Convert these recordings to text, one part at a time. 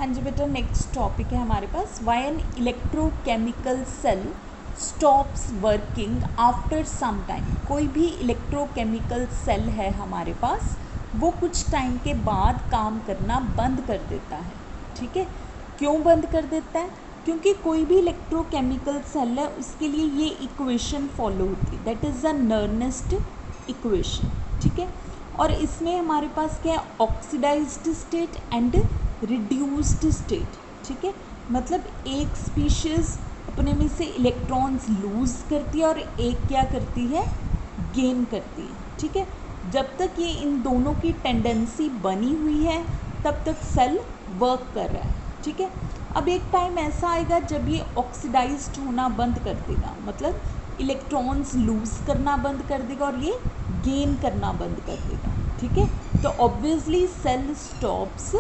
हाँ जी बेटा, next topic है हमारे पास why an electrochemical cell stops working after some time. कोई भी इलेक्ट्रोकेमिकल सेल है हमारे पास, वो कुछ टाइम के बाद काम करना बंद कर देता है। ठीक है, क्यों बंद कर देता है? क्योंकि कोई भी इलेक्ट्रोकेमिकल सेल है उसके लिए ये इक्वेशन फॉलो होती है, that is the Nernst equation. ठीक है, और इसमें हमारे पास क्या है, oxidised state and reduced state. ठीक है, मतलब एक स्पीशीज़ अपने में से इलेक्ट्रॉन्स लूज़ करती है और एक क्या करती है, गेन करती है। ठीक है, जब तक ये इन दोनों की टेंडेंसी बनी हुई है तब तक सेल वर्क कर रहा है। ठीक है, अब एक टाइम ऐसा आएगा जब ये ऑक्सीडाइज्ड होना बंद कर देगा, मतलब इलेक्ट्रॉन्स लूज़ करना बंद कर देगा और ये गेन करना बंद कर देगा। ठीक है, तो ऑब्वियसली सेल स्टॉप्स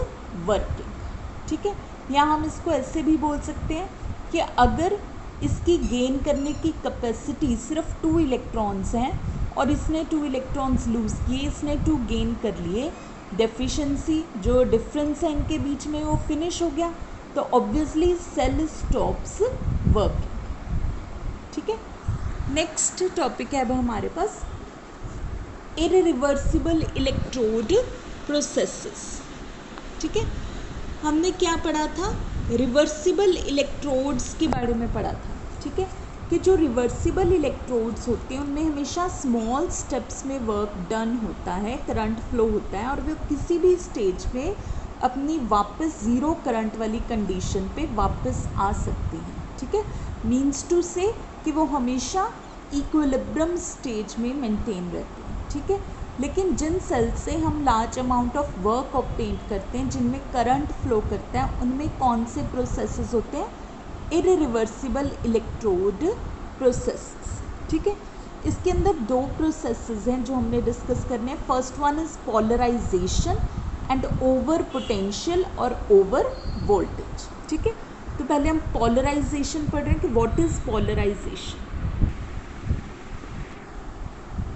वर्किंग। ठीक है, या हम इसको ऐसे भी बोल सकते हैं कि अगर इसकी गेन करने की कैपेसिटी सिर्फ 2 इलेक्ट्रॉन्स हैं और इसने 2 इलेक्ट्रॉन्स लूज़ किए, इसने 2 गेन कर लिए, डेफिशिएंसी जो डिफरेंस है इनके बीच में वो फिनिश हो गया, तो ऑब्वियसली सेल स्टॉप्स वर्किंग। ठीक है, नेक्स्ट टॉपिक है अब हमारे पास इररिवर्सिबल इलेक्ट्रोड प्रोसेसेस। ठीक है, हमने क्या पढ़ा था, रिवर्सिबल इलेक्ट्रोड्स के बारे में पढ़ा था। ठीक है, कि जो रिवर्सिबल इलेक्ट्रोड्स होते हैं उनमें हमेशा स्मॉल स्टेप्स में वर्क डन होता है, करंट फ्लो होता है और वो किसी भी स्टेज में अपनी वापस ज़ीरो करंट वाली कंडीशन पे वापस आ सकती हैं। ठीक है, मीन्स टू से कि वो हमेशा इक्विलिब्रियम स्टेज में मेंटेन रहती है। ठीक है, लेकिन जिन सेल से हम large amount of work obtain करते हैं, जिनमें करंट फ्लो करता है, उनमें कौन से प्रोसेसेस होते हैं, इररिवर्सिबल इलेक्ट्रोड प्रोसेसेस। ठीक है, इसके अंदर 2 प्रोसेसेस हैं जो हमने डिस्कस करने हैं। First one is polarization and over potential और ओवर वोल्टेज। ठीक है, तो पहले हम पॉलराइजेशन पढ़ रहे हैं कि व्हाट इज़ पॉलराइजेशन।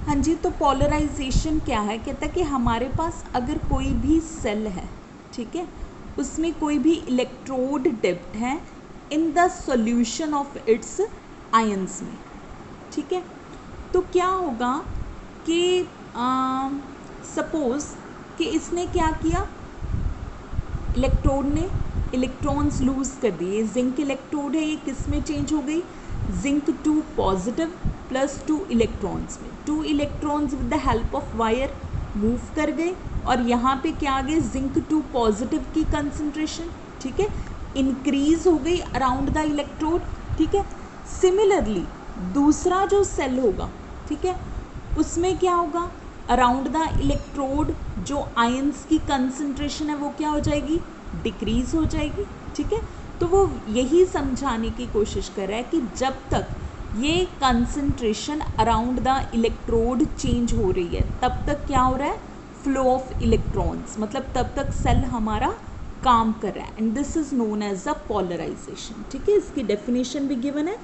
हाँ जी, तो पॉलराइजेशन क्या है, कहता है कि हमारे पास अगर कोई भी सेल है, ठीक है, उसमें कोई भी इलेक्ट्रोड डिप्ड है in the solution of its ions में। ठीक है, तो क्या होगा कि सपोज कि इसने क्या किया, इलेक्ट्रोड ने इलेक्ट्रॉन्स लूज़ कर दिए। जिंक इलेक्ट्रोड है, ये किस में चेंज हो गई, जिंक 2 पॉजिटिव प्लस 2 इलेक्ट्रॉन्स में। 2 electrons with the help of wire move कर गए और यहाँ पे क्या आ गए, जिंक 2 पॉजिटिव की कंसंट्रेशन, ठीक है, इंक्रीज हो गई अराउंड द इलेक्ट्रोड। ठीक है, सिमिलरली दूसरा जो सेल होगा, ठीक है, उसमें क्या होगा, अराउंड द इलेक्ट्रोड जो आयंस की कंसंट्रेशन है वो क्या हो जाएगी, डिक्रीज हो जाएगी। ठीक है, तो वो यही समझाने की कोशिश कर रहा है कि जब तक ये concentration around the electrode change हो रही है तब तक क्या हो रहा है, फ्लो ऑफ इलेक्ट्रॉन्स, मतलब तब तक सेल हमारा काम कर रहा है, and this is known as a polarization. ठीक है, इसकी डेफिनेशन भी गिवन है,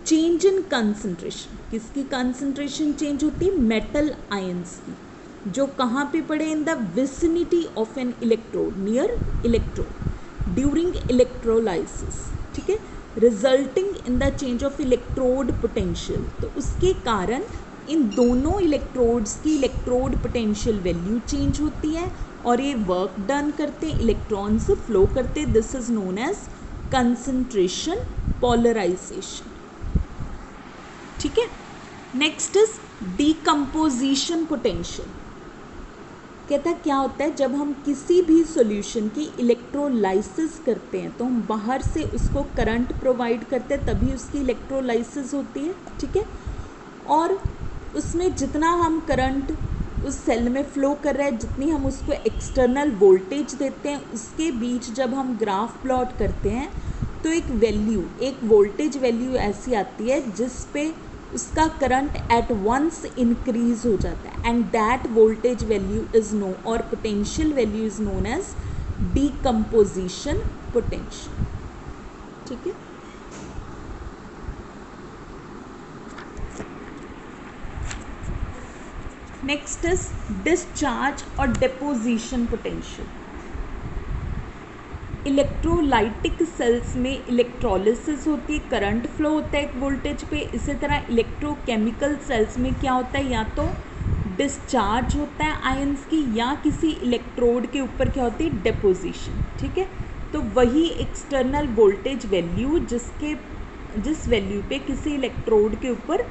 चेंज इन कंसंट्रेशन। किसकी कंसंट्रेशन चेंज होती है, मेटल आयंस की, जो कहाँ पे पड़े, in the vicinity of an electrode, near electrode during electrolysis. ठीक है, resulting in the change of electrode potential. तो उसके कारण इन दोनों इलेक्ट्रोड्स की इलेक्ट्रोड पोटेंशियल वैल्यू चेंज होती है और ये वर्क डन करते, इलेक्ट्रॉन्स फ्लो करते। This is known as concentration polarization. ठीक है, नेक्स्ट इज डीकम्पोजिशन पोटेंशियल। कहता है क्या होता है, जब हम किसी भी सॉल्यूशन की इलेक्ट्रोलाइसिस करते हैं तो हम बाहर से उसको करंट प्रोवाइड करते हैं, तभी उसकी इलेक्ट्रोलाइसिस होती है। ठीक है, और उसमें जितना हम करंट उस सेल में फ़्लो कर रहे हैं, जितनी हम उसको एक्सटर्नल वोल्टेज देते हैं, उसके बीच जब हम ग्राफ प्लॉट करते हैं तो एक वैल्यू, एक वोल्टेज वैल्यू ऐसी आती है जिस पे उसका करंट एट वंस इंक्रीज हो जाता है, and that voltage value is known और potential value is known as decomposition potential. ठीक है, नेक्स्ट इज डिस्चार्ज और डिपोजिशन पोटेंशियल। इलेक्ट्रोलाइटिक सेल्स में इलेक्ट्रोलिसिस होती है, करंट फ्लो होता है एक वोल्टेज पे। इसी तरह इलेक्ट्रोकेमिकल सेल्स में क्या होता है, या तो डिस्चार्ज होता है आयंस की, या किसी इलेक्ट्रोड के ऊपर क्या होती है, डिपोजिशन। ठीक है, तो वही एक्सटर्नल वोल्टेज वैल्यू जिस वैल्यू पे किसी इलेक्ट्रोड के ऊपर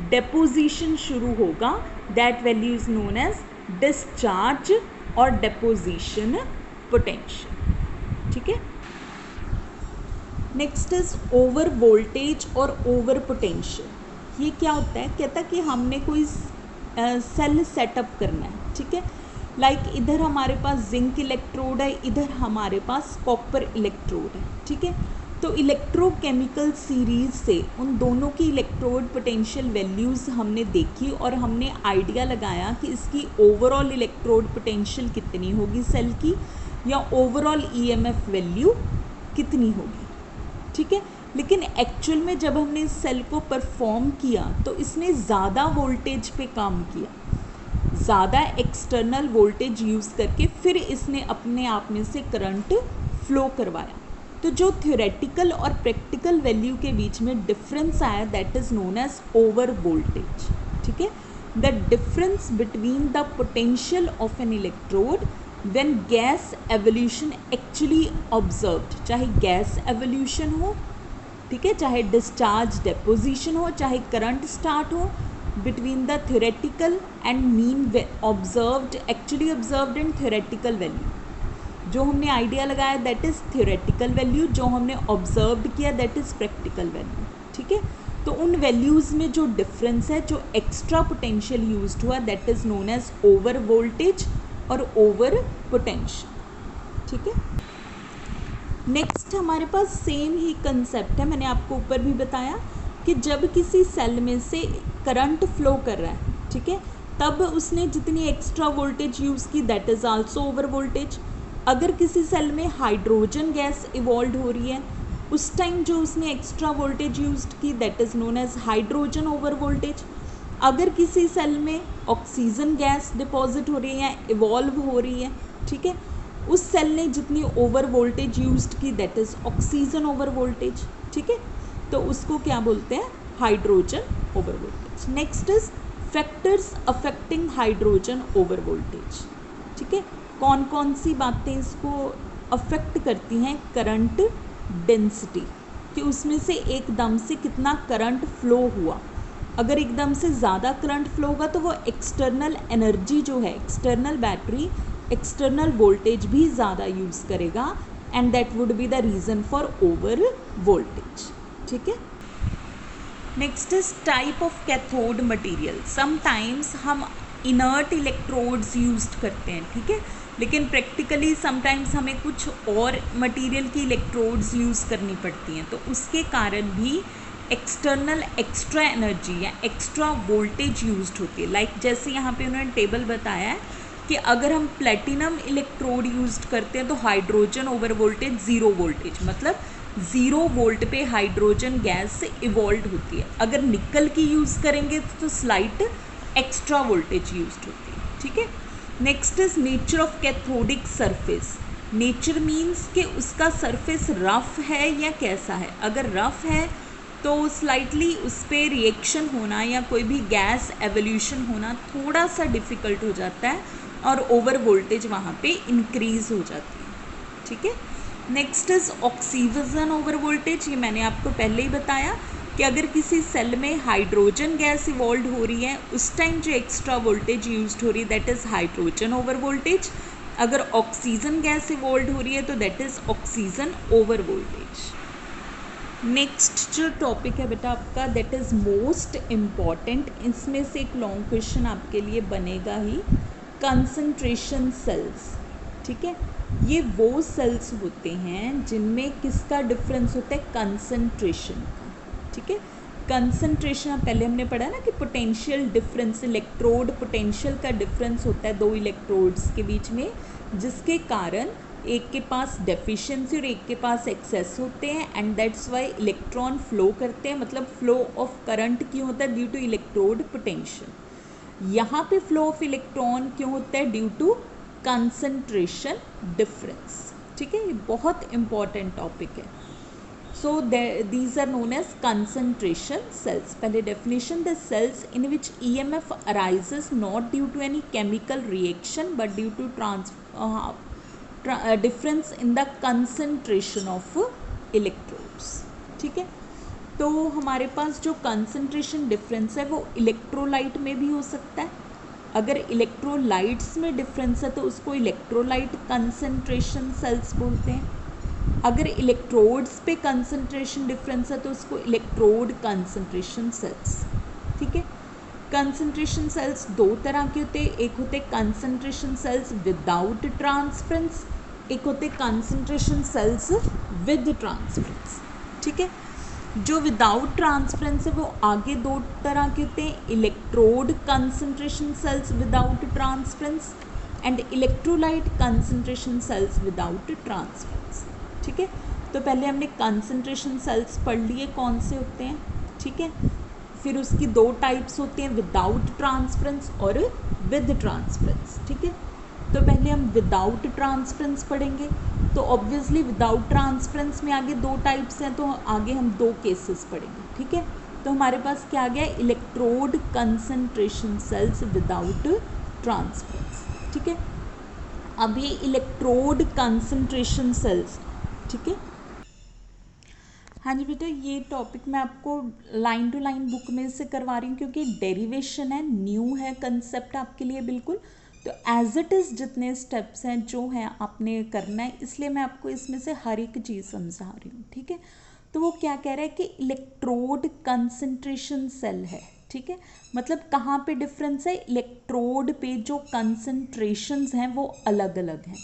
डिपोजिशन शुरू होगा, that value is known as discharge और डिपोजिशन पोटेंशियल। ठीक है, नेक्स्ट इज ओवर वोल्टेज और ओवर पोटेंशियल। ये क्या होता है, कहता है कि हमने कोई सेल सेटअप करना है। ठीक है, लाइक इधर हमारे पास जिंक इलेक्ट्रोड है, इधर हमारे पास कॉपर इलेक्ट्रोड है। ठीक है, तो इलेक्ट्रोकेमिकल सीरीज से उन दोनों की इलेक्ट्रोड पोटेंशियल वैल्यूज़ हमने देखी और हमने आइडिया लगाया कि इसकी ओवरऑल इलेक्ट्रोड पोटेंशियल कितनी होगी सेल की, या ओवरऑल ईएमएफ वैल्यू कितनी होगी। ठीक है, लेकिन एक्चुअल में जब हमने इस सेल को परफॉर्म किया तो इसने ज़्यादा वोल्टेज पे काम किया, ज़्यादा एक्सटर्नल वोल्टेज यूज़ करके फिर इसने अपने आप में से करंट फ्लो करवाया। तो जो थ्योरेटिकल और प्रैक्टिकल वैल्यू के बीच में डिफरेंस आया, that is known as over voltage. ठीक है, the difference between the potential of an electrode when gas evolution actually observed, चाहे गैस एवोल्यूशन हो, ठीक है, चाहे डिस्चार्ज डिपोजिशन हो, चाहे करंट स्टार्ट हो, between the theoretical and mean observed, actually observed and theoretical value. जो हमने आइडिया लगाया दैट इज़ थ्योरेटिकल वैल्यू, जो हमने ऑब्जर्व्ड किया दैट इज़ प्रैक्टिकल वैल्यू। ठीक है, तो उन वैल्यूज़ में जो डिफरेंस है, जो एक्स्ट्रा पोटेंशियल यूज्ड हुआ, that is known as over voltage और ओवर पोटेंशियल। ठीक है, नेक्स्ट हमारे पास सेम ही कंसेप्ट है, मैंने आपको ऊपर भी बताया कि जब किसी सेल में से करंट फ्लो कर रहा है, ठीक है, तब उसने जितनी एक्स्ट्रा वोल्टेज यूज़ की that is also over voltage. अगर किसी सेल में हाइड्रोजन गैस इवॉल्व हो रही है, उस टाइम जो उसने एक्स्ट्रा वोल्टेज यूज्ड की that is known as hydrogen over voltage. अगर किसी सेल में ऑक्सीजन गैस डिपॉजिट हो रही है या इवॉल्व हो रही है, ठीक है, उस सेल ने जितनी ओवर वोल्टेज यूज्ड की that is oxygen over voltage. ठीक है, तो उसको क्या बोलते हैं, hydrogen over voltage. Next is factors affecting hydrogen over voltage. ठीक है, कौन कौन सी बातें इसको अफेक्ट करती हैं, करंट डेंसिटी, कि उसमें से एकदम से कितना करंट फ्लो हुआ। अगर एकदम से ज़्यादा करंट फ्लो होगा तो वो एक्सटर्नल एनर्जी जो है, एक्सटर्नल बैटरी एक्सटर्नल वोल्टेज भी ज़्यादा यूज़ करेगा, and that would be the reason for over voltage. ठीक है, next is type of cathode material. Sometimes हम इनर्ट इलेक्ट्रोड्स यूज्ड करते हैं, ठीक है, लेकिन प्रैक्टिकली समटाइम्स हमें कुछ और मटेरियल की इलेक्ट्रोड्स यूज़ करनी पड़ती हैं, तो उसके कारण भी एक्सटर्नल एक्स्ट्रा एनर्जी या एक्स्ट्रा वोल्टेज यूज्ड होती है। लाइक जैसे यहाँ पे उन्होंने टेबल बताया है कि अगर हम प्लेटिनम इलेक्ट्रोड यूज्ड करते हैं तो हाइड्रोजन ओवर वोल्टेज 0 वोल्टेज, मतलब 0 वोल्ट पे हाइड्रोजन गैस से इवॉल्व होती है। अगर निकल की यूज़ करेंगे तो स्लाइट एक्स्ट्रा वोल्टेज यूज्ड होती है। ठीक है, next is nature of cathodic surface. Nature means कि उसका सरफेस रफ है या कैसा है। अगर रफ है तो स्लाइटली उस पर रिएक्शन होना या कोई भी गैस एवोल्यूशन होना थोड़ा सा डिफ़िकल्ट हो जाता है और ओवर वोल्टेज वहाँ पे इंक्रीज़ हो जाती है। ठीक है, next is oxygen over voltage. ये मैंने आपको पहले ही बताया कि अगर किसी सेल में हाइड्रोजन गैस इवॉल्व हो रही है, उस टाइम जो एक्स्ट्रा वोल्टेज यूज्ड हो रही है that is hydrogen over voltage. अगर ऑक्सीजन गैस इवॉल्व हो रही है तो that is oxygen over voltage. Next जो टॉपिक है बेटा आपका दैट इज़ मोस्ट इम्पॉर्टेंट, इसमें से एक लॉन्ग क्वेश्चन आपके लिए बनेगा ही, कंसंट्रेशन सेल्स। ठीक है, ये वो सेल्स होते हैं जिनमें किसका डिफरेंस होता है, कंसंट्रेशन का। ठीक है, कंसंट्रेशन पहले हमने पढ़ा ना कि पोटेंशियल डिफरेंस, इलेक्ट्रोड पोटेंशियल का डिफरेंस होता है दो इलेक्ट्रोड्स के बीच में, जिसके कारण एक के पास डेफिशिएंसी और एक के पास एक्सेस होते हैं, and that's why electron flow करते हैं। मतलब फ्लो ऑफ करंट क्यों होता है, ड्यू टू इलेक्ट्रोड पोटेंशियल। यहाँ पे फ्लो ऑफ इलेक्ट्रॉन क्यों होता है, ड्यू टू कंसंट्रेशन डिफरेंस। ठीक है, ये बहुत इंपॉर्टेंट टॉपिक है। So these are known as concentration cells. पहले definition: the cells in which EMF arises not due to any chemical reaction but due to difference in the concentration of electrodes. ठीक है, तो हमारे पास जो concentration difference है वो electrolyte में भी हो सकता है। अगर इलेक्ट्रोलाइट्स में डिफरेंस है तो उसको इलेक्ट्रोलाइट कंसंट्रेशन सेल्स बोलते हैं। अगर इलेक्ट्रोड्स पे कंसंट्रेशन डिफरेंस है तो उसको इलेक्ट्रोड कंसंट्रेशन सेल्स। ठीक है, कंसंट्रेशन सेल्स दो तरह के होते हैं, एक होते कंसंट्रेशन सेल्स विदाउट ट्रांसफरेंस, एक होते कंसंट्रेशन सेल्स विद ट्रांसफरेंस। ठीक है, जो विदाउट ट्रांसफरेंस है वो आगे दो तरह के होते हैं, electrode concentration cells without transference and electrolyte concentration cells without transference. ठीक है, तो पहले हमने कंसंट्रेशन सेल्स पढ़ लिए कौन से होते हैं। ठीक है, फिर उसकी दो टाइप्स होते हैं, विदाउट ट्रांसफरेंस और विद ट्रांसफरेंस। ठीक है, तो पहले हम विदाउट ट्रांसफरेंस पढ़ेंगे। तो ऑब्वियसली विदाउट ट्रांसफरेंस में आगे दो टाइप्स हैं, तो आगे हम दो केसेस पढ़ेंगे। ठीक है, तो हमारे पास क्या आ गया, electrode concentration cells without transference. ठीक है, अब ये इलेक्ट्रोड कंसंट्रेशन सेल्स, ठीक है, हाँ जी बेटा, ये टॉपिक मैं आपको लाइन टू लाइन बुक में से करवा रही हूँ क्योंकि डेरिवेशन है, न्यू है कंसेप्ट आपके लिए बिल्कुल। तो एज इट इज़ जितने स्टेप्स हैं जो हैं आपने करना है, इसलिए मैं आपको इसमें से हर एक चीज़ समझा रही हूँ। ठीक है, तो वो क्या कह रहा है कि इलेक्ट्रोड कंसंट्रेशन सेल है। ठीक है, मतलब कहाँ पे डिफरेंस है, इलेक्ट्रोड पे जो कंसंट्रेशंस हैं वो अलग अलग हैं।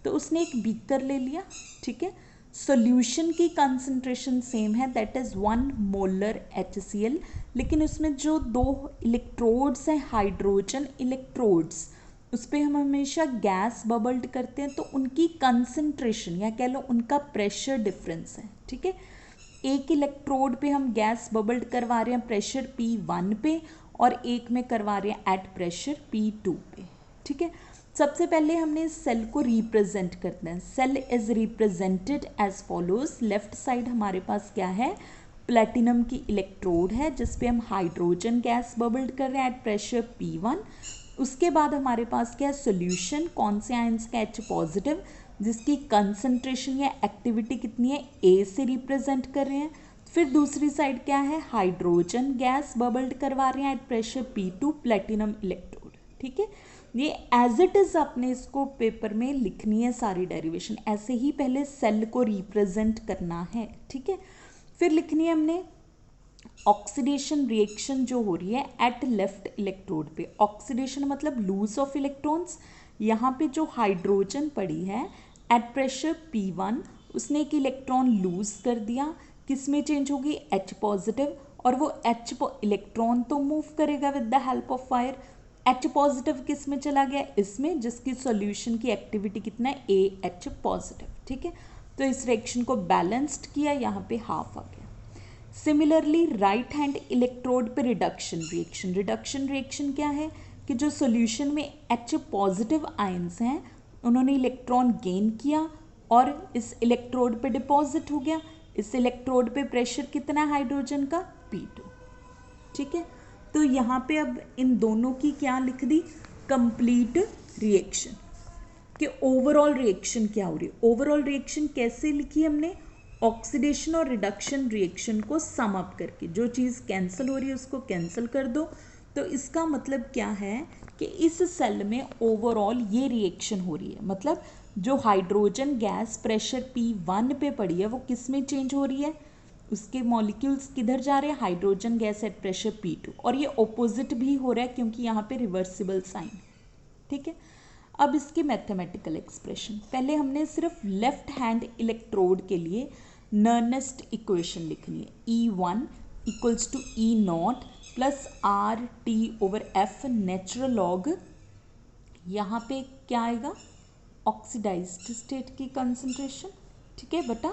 तो उसने एक बीकर ले लिया। ठीक है, सॉल्यूशन की कंसंट्रेशन सेम है, दैट इज़ 1 मोलर HCl, लेकिन उसमें जो दो इलेक्ट्रोड्स हैं, हाइड्रोजन इलेक्ट्रोड्स, उस पर हम हमेशा गैस बबल्ड करते हैं, तो उनकी कंसंट्रेशन या कह लो उनका प्रेशर डिफरेंस है। ठीक है, एक इलेक्ट्रोड पे हम गैस बबल्ड करवा रहे हैं प्रेशर P1 पे और एक में करवा रहे हैं एट प्रेशर P2 पे। ठीक है, सबसे पहले हमने इस सेल को रिप्रेजेंट करते हैं। Cell is represented as follows. Left side हमारे पास क्या है, प्लेटिनम की इलेक्ट्रोड है जिस पे हम हाइड्रोजन गैस बबल्ड कर रहे हैं एट प्रेशर P1। उसके बाद हमारे पास क्या है, सोल्यूशन, कौन से आयंस का, H पॉजिटिव, जिसकी कंसंट्रेशन या एक्टिविटी कितनी है, A से रिप्रेजेंट कर रहे हैं। फिर दूसरी साइड क्या है, हाइड्रोजन गैस बबल्ड करवा रहे हैं at pressure P2, platinum electrode. ठीक है, ये एज इट इज़ आपने इसको पेपर में लिखनी है सारी डेरिवेशन, ऐसे ही पहले सेल को रिप्रेजेंट करना है। ठीक है, फिर लिखनी है हमने ऑक्सीडेशन रिएक्शन जो हो रही है एट लेफ्ट इलेक्ट्रोड पे। ऑक्सीडेशन मतलब लूज ऑफ इलेक्ट्रॉन्स। यहाँ पे जो हाइड्रोजन पड़ी है एट प्रेशर P1, उसने एक इलेक्ट्रॉन लूज कर दिया, किस में चेंज होगी, H पॉजिटिव, और वो H इलेक्ट्रॉन तो मूव करेगा with the help of fire. H positive किस में चला गया, इसमें, जिसकी सॉल्यूशन की एक्टिविटी कितना है, AH पॉजिटिव। ठीक है, तो इस रिएक्शन को बैलेंस्ड किया, यहाँ पे हाफ आ गया। सिमिलरली राइट हैंड इलेक्ट्रोड पे रिडक्शन रिएक्शन। रिडक्शन रिएक्शन क्या है कि जो सॉल्यूशन में H पॉजिटिव आयंस हैं उन्होंने इलेक्ट्रॉन गेन किया और इस इलेक्ट्रोड पे डिपॉजिट हो गया। इस इलेक्ट्रोड पे प्रेशर कितना है हाइड्रोजन का, P2। ठीक है, तो यहाँ पे अब इन दोनों की क्या लिख दी, कंप्लीट रिएक्शन, कि ओवरऑल रिएक्शन क्या हो रही है। ओवरऑल रिएक्शन कैसे लिखी हमने, ऑक्सीडेशन और रिडक्शन रिएक्शन को सम अप करके, जो चीज़ कैंसिल हो रही है उसको कैंसिल कर दो। तो इसका मतलब क्या है कि इस सेल में ओवरऑल ये रिएक्शन हो रही है, मतलब जो हाइड्रोजन गैस प्रेशर P1 पे पड़ी है वो किस में चेंज हो रही है, उसके मॉलिक्यूल्स किधर जा रहे हैं, hydrogen gas at pressure P2, और ये ऑपोजिट भी हो रहा है क्योंकि यहाँ पे रिवर्सिबल साइन है। ठीक है, अब इसकी मैथमेटिकल एक्सप्रेशन, पहले हमने सिर्फ लेफ्ट हैंड इलेक्ट्रोड के लिए नर्नेस्ट इक्वेशन लिखनी है, E1 equals to E0 plus RT/F natural log, यहाँ पे क्या आएगा, ऑक्सीडाइज्ड स्टेट की कंसंट्रेशन। ठीक है बेटा,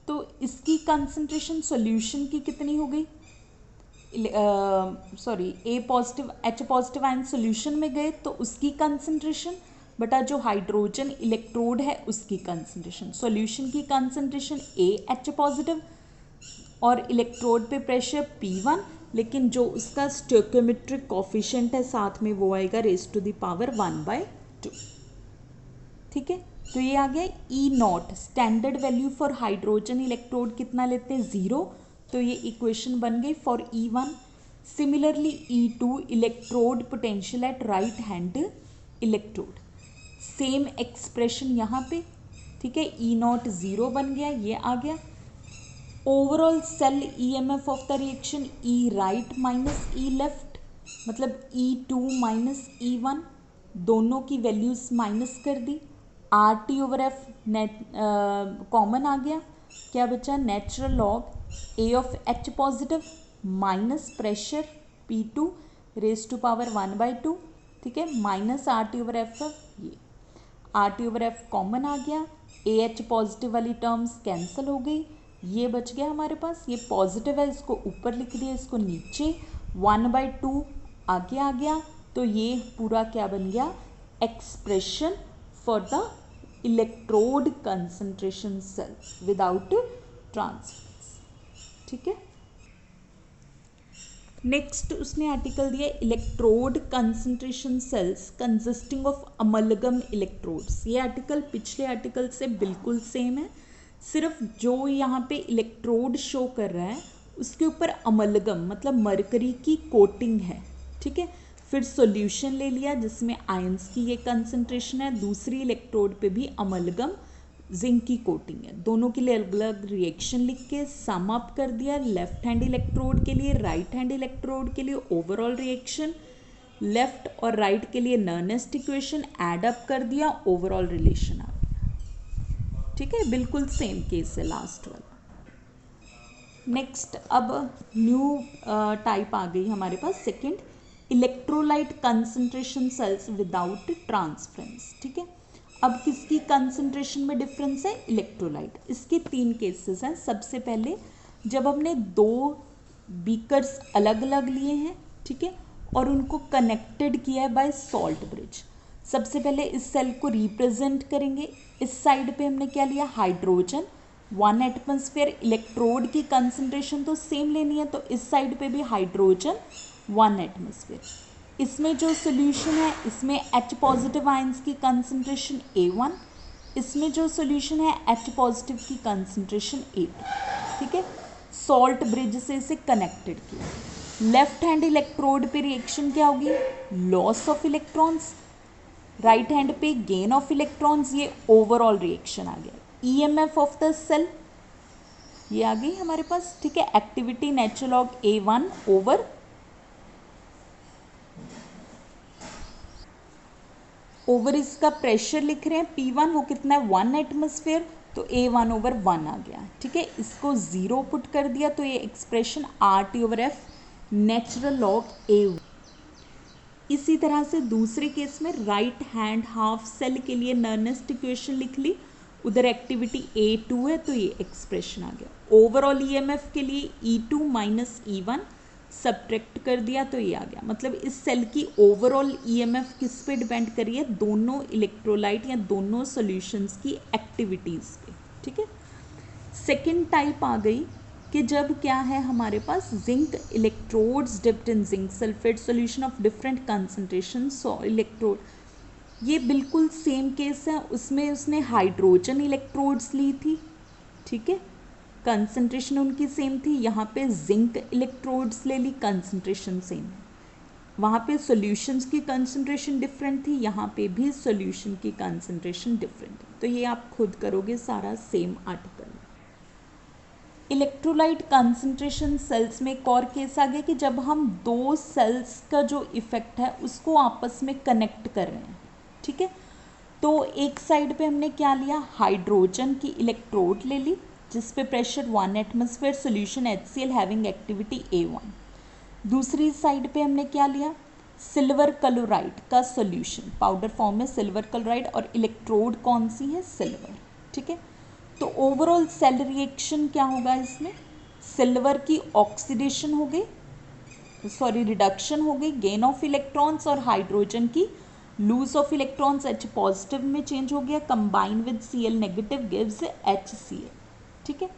तो इसकी कंसंट्रेशन सॉल्यूशन की कितनी हो गई, sorry A positive H positive ion solution में गए तो उसकी कंसंट्रेशन, बटा जो हाइड्रोजन इलेक्ट्रोड है उसकी कंसंट्रेशन। सॉल्यूशन की कंसंट्रेशन AH पॉजिटिव और इलेक्ट्रोड पे प्रेशर P1, लेकिन जो उसका स्टोइकोमेट्रिक कोफिशिएंट है साथ में वो आएगा रेज़ टू द पावर 1/2। ठीक है, तो ये आ गया E0। Standard value for hydrogen electrode कितना लेते हैं, 0, तो ये इक्वेशन बन गई for E1। Similarly E2 electrode potential at right hand electrode, same expression यहाँ पे। ठीक है, E0 0 बन गया, ये आ गया। Overall cell EMF of the reaction E right minus E left, मतलब E2 माइनस E1, दोनों की वैल्यूज माइनस कर दी। RT/F नेट कॉमन आ गया, क्या बचा, natural log A of H positive minus pressure P2 raise to power 1/2। ठीक है, minus RT/F, ये RT/F कॉमन आ गया, AH पॉजिटिव वाली टर्म्स कैंसिल हो गई, ये बच गया हमारे पास। ये पॉजिटिव है, इसको ऊपर लिख दिया, इसको नीचे, 1/2 आगे आ गया। तो ये पूरा क्या बन गया, expression for the electrode concentration cells without transference. ठीक है, नेक्स्ट उसने आर्टिकल दिया electrode concentration cells consisting of amalgam electrodes. ये आर्टिकल पिछले आर्टिकल से बिल्कुल सेम है, सिर्फ जो यहाँ पे इलेक्ट्रोड शो कर रहा है उसके ऊपर अमलगम मतलब मरकरी की कोटिंग है। ठीक है, फिर सॉल्यूशन ले लिया जिसमें आयंस की ये कंसंट्रेशन है, दूसरी इलेक्ट्रोड पे भी अमलगम जिंक की कोटिंग है। दोनों के लिए अलग अलग रिएक्शन लिख के सम अप कर दिया। लेफ्ट हैंड इलेक्ट्रोड के लिए, राइट हैंड इलेक्ट्रोड के लिए ओवरऑल रिएक्शन, लेफ्ट और राइट के लिए नर्नेस्ट इक्वेशन ऐड अप कर दिया, ओवरऑल रिलेशन आ गया। ठीक है, बिल्कुल सेम केस है लास्ट वाला। नेक्स्ट अब न्यू टाइप आ गई हमारे पास, second electrolyte concentration cells without transference. ठीक है, अब किसकी कंसंट्रेशन में डिफरेंस है, इलेक्ट्रोलाइट। इसके 3 केसेस हैं। सबसे पहले जब हमने 2 बीकर्स अलग अलग लिए हैं, ठीक है, और उनको कनेक्टेड किया है बाय सॉल्ट ब्रिज। सबसे पहले इस सेल को रिप्रेजेंट करेंगे। इस साइड पे हमने क्या लिया, हाइड्रोजन 1 एटमॉस्फेयर, इलेक्ट्रोड की कंसंट्रेशन तो सेम लेनी है, तो इस साइड पे भी हाइड्रोजन 1 एटमॉस्फेयर। इसमें जो सोल्यूशन है, इसमें H पॉजिटिव आयंस की कंसंट्रेशन A1, इसमें जो सोल्यूशन है H पॉजिटिव की कंसंट्रेशन A2। ठीक है, सॉल्ट ब्रिज से इसे कनेक्टेड किया। लेफ्ट हैंड इलेक्ट्रोड पे रिएक्शन क्या होगी, loss of electrons, right hand पे गेन ऑफ इलेक्ट्रॉन्स। ये ओवरऑल रिएक्शन आ गया। EMF ऑफ द सेल ये आ गई हमारे पास। ठीक है, activity natural log A1 over इसका प्रेशर लिख रहे हैं P1, वो कितना है 1 एटमॉस्फेयर, तो A1/1 आ गया। ठीक है, इसको 0 पुट कर दिया तो ये expression RT/F natural log A1। इसी तरह से दूसरे केस में राइट हैंड हाफ सेल के लिए नर्नेस्ट इक्वेशन लिख ली, उधर एक्टिविटी A2 है तो ये एक्सप्रेशन आ गया। ओवरऑल EMF के लिए E2 माइनस E1 सब्ट्रैक्ट कर दिया तो ये आ गया। मतलब इस सेल की ओवरऑल EMF किस पे डिपेंड कर रही है, दोनों इलेक्ट्रोलाइट या दोनों सॉल्यूशंस की एक्टिविटीज़ पे। ठीक है, सेकेंड टाइप आ गई कि जब क्या है हमारे पास zinc electrodes dipped in zinc sulphate solution of different concentration so electrode. ये बिल्कुल सेम केस है, उसमें उसने हाइड्रोजन इलेक्ट्रोड्स ली थी। ठीक है, कंसंट्रेशन उनकी सेम थी। यहाँ पे जिंक इलेक्ट्रोड्स ले ली, कंसंट्रेशन सेम है। वहाँ पे सॉल्यूशंस की कंसंट्रेशन डिफरेंट थी, यहाँ पे भी सॉल्यूशन की कंसंट्रेशन डिफरेंट है। तो ये आप खुद करोगे सारा same article. Electrolyte concentration cells में एक और केस आ गया कि जब हम 2 सेल्स का जो इफेक्ट है उसको आपस में कनेक्ट कर रहे हैं। ठीक है, तो एक साइड पे हमने क्या लिया, हाइड्रोजन की इलेक्ट्रोड ले ली जिस पे pressure 1 atmosphere, solution HCl having activity A1। दूसरी साइड पे हमने क्या लिया, सिल्वर क्लोराइड का सॉल्यूशन, पाउडर फॉर्म में सिल्वर क्लोराइड, और इलेक्ट्रोड कौन सी है, सिल्वर। ठीक है, तो ओवरऑल सेल रिएक्शन क्या होगा, इसमें सिल्वर की ऑक्सीडेशन हो गई, सॉरी रिडक्शन हो गई, गेन ऑफ इलेक्ट्रॉन्स, और हाइड्रोजन की lose of electrons H positive में चेंज हो गया, combine with Cl negative gives HCl, ठीक है।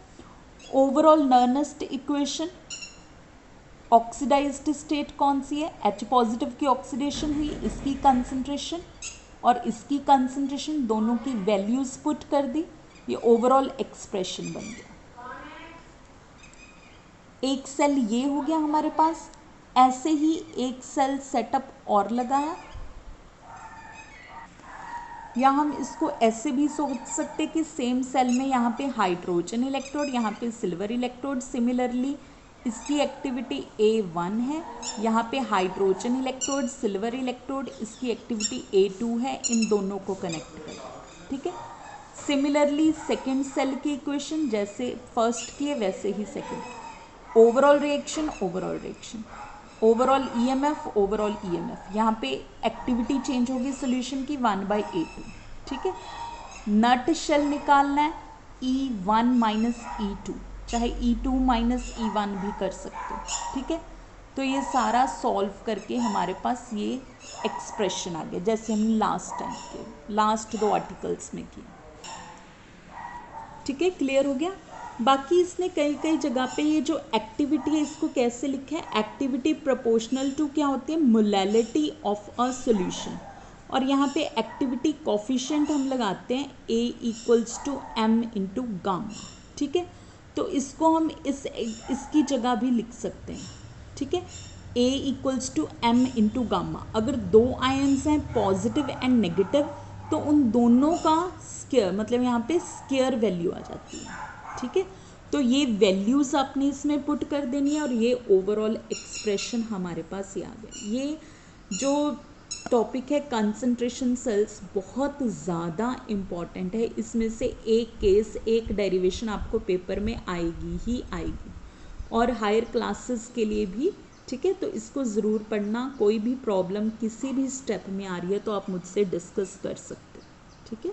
Overall Nernst equation, oxidised state कौन सी है, H पॉजिटिव की ऑक्सीडेशन हुई, इसकी कंसंट्रेशन और इसकी कंसंट्रेशन दोनों की वैल्यूज पुट कर दी, ये ओवरऑल एक्सप्रेशन बन गया। एक सेल ये हो गया हमारे पास, ऐसे ही एक सेल सेटअप और लगाया, या हम इसको ऐसे भी सोच सकते कि सेम सेल में यहाँ पे हाइड्रोजन इलेक्ट्रोड, यहाँ पे सिल्वर इलेक्ट्रोड, सिमिलरली इसकी एक्टिविटी A1 है, यहाँ पे हाइड्रोजन इलेक्ट्रोड सिल्वर इलेक्ट्रोड, इसकी एक्टिविटी A2 है, इन दोनों को कनेक्ट कर, ठीक है। सिमिलरली सेकेंड सेल की इक्वेशन जैसे फर्स्ट की है वैसे ही second, overall reaction, overall reaction, overall EMF, overall EMF, यहाँ पे एक्टिविटी चेंज होगी सोल्यूशन की 1/A2, ठीक है। नट शेल निकालना है E1 माइनस E2, चाहे E2 माइनस E1 भी कर सकते हो, ठीक है। तो ये सारा सॉल्व करके हमारे पास ये एक्सप्रेशन आ गया, जैसे हम लास्ट टाइम के लास्ट 2 आर्टिकल्स में किए, ठीक है। क्लियर हो गया। बाकी इसने कई कई जगह पे ये जो एक्टिविटी है इसको कैसे लिखा है, एक्टिविटी प्रोपोर्शनल टू क्या होती है, मोलैलिटी ऑफ अ सॉल्यूशन, और यहाँ पे एक्टिविटी कोफिशिएंट हम लगाते हैं A = m × गामा, ठीक है। तो इसको हम इसकी जगह भी लिख सकते हैं, ठीक है। A = m × गामा, अगर 2 आयन्स हैं पॉजिटिव एंड नेगेटिव तो उन दोनों का स्क्वायर, मतलब यहाँ पे स्क्वायर वैल्यू आ जाती है, ठीक है। तो ये वैल्यूज़ आपने इसमें पुट कर देनी है और ये ओवरऑल एक्सप्रेशन हमारे पास ये आ गया। ये जो टॉपिक है कंसंट्रेशन सेल्स बहुत ज़्यादा इम्पॉर्टेंट है, इसमें से एक केस एक डेरिवेशन आपको पेपर में आएगी ही आएगी, और हायर क्लासेस के लिए भी, ठीक है। तो इसको ज़रूर पढ़ना, कोई भी प्रॉब्लम किसी भी स्टेप में आ रही है तो आप मुझसे डिस्कस कर सकते हो, ठीक है।